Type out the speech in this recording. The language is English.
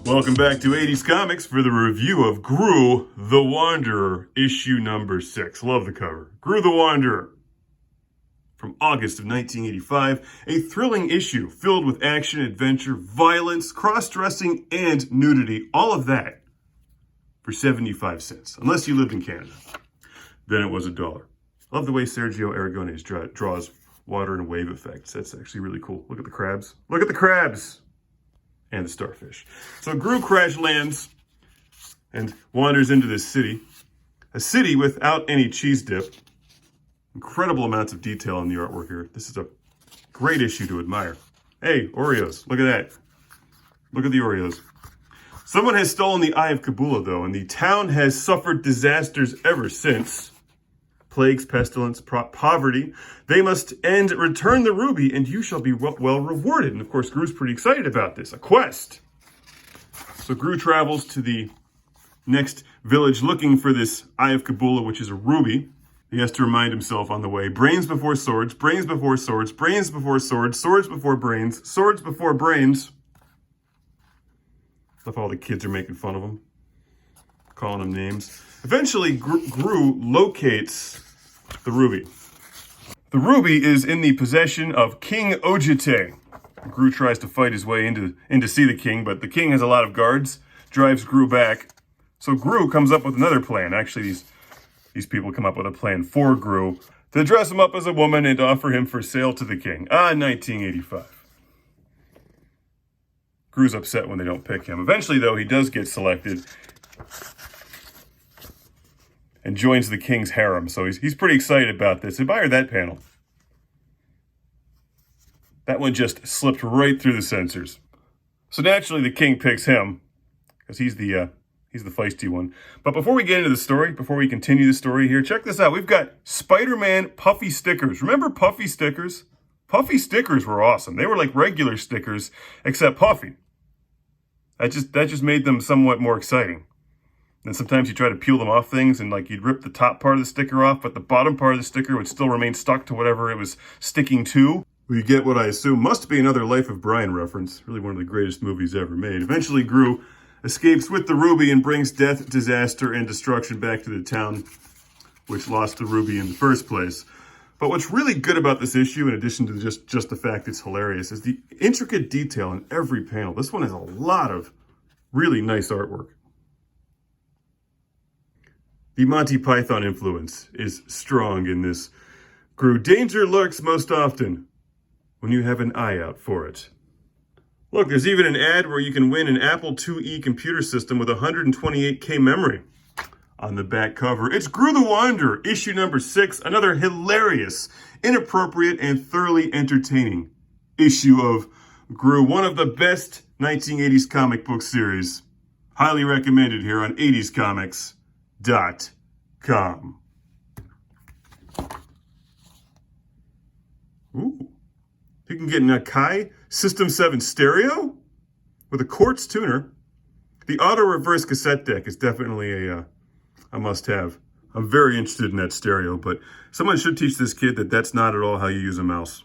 Welcome back to 80s Comics for the review of Groo The Wanderer, issue number 6. Love the cover. Groo The Wanderer, from August of 1985. A thrilling issue filled with action, adventure, violence, cross-dressing, and nudity. All of that for 75 cents. Unless you lived in Canada. Then it was $1. Love the way Sergio Aragonés draws water and wave effects. That's actually really cool. Look at the crabs. Look at the crabs! And the starfish. So Groo crash lands and wanders into this city. A city without any cheese dip. Incredible amounts of detail in the artwork here. This is a great issue to admire. Hey, Oreos, look at that. Look at the Oreos. Someone has stolen the Eye of Kabula, though, and the town has suffered disasters ever since. Plagues, pestilence, poverty. They must end, return the ruby, and you shall be well rewarded. And of course, Groo's pretty excited about this. A quest. So Groo travels to the next village looking for this Eye of Kabula, which is a ruby. He has to remind himself on the way. Brains before swords, brains before swords, brains before swords, swords before brains, swords before brains. Love how all the kids are making fun of him. Calling him names. Eventually, Groo locates the ruby. The ruby is in the possession of King Ojite. Groo tries to fight his way in to see the king, but the king has a lot of guards, drives Groo back. So Groo comes up with another plan. Actually, these people come up with a plan for Groo to dress him up as a woman and offer him for sale to the king. 1985. Groo's upset when they don't pick him. Eventually, though, he does get selected and joins the king's harem. So he's pretty excited about this. Admire that panel. That one just slipped right through the censors. So naturally the king picks him because he's the feisty one. But before we get into the story, before we continue the story here, check this out. We've got Spider-Man puffy stickers. Remember puffy stickers? Puffy stickers were awesome. They were like regular stickers, except puffy. That just made them somewhat more exciting. And sometimes you try to peel them off things and like you'd rip the top part of the sticker off, but the bottom part of the sticker would still remain stuck to whatever it was sticking to. We get what I assume must be another Life of Brian reference. Really one of the greatest movies ever made. Eventually Groo escapes with the ruby and brings death, disaster, and destruction back to the town which lost the ruby in the first place. But what's really good about this issue, in addition to just the fact it's hilarious, is the intricate detail in every panel. This one has a lot of really nice artwork. The Monty Python influence is strong in this Groo. Danger lurks most often when you have an eye out for it. Look, there's even an ad where you can win an Apple IIe computer system with 128K memory on the back cover. It's Groo The Wanderer, issue number 6, another hilarious, inappropriate, and thoroughly entertaining issue of Groo, one of the best 1980s comic book series. Highly recommended here on 80scomics.com. Ooh. You can get an Akai System 7 stereo with a quartz tuner. The auto reverse cassette deck is definitely a must-have. I'm very interested in that stereo, but someone should teach this kid that that's not at all how you use a mouse.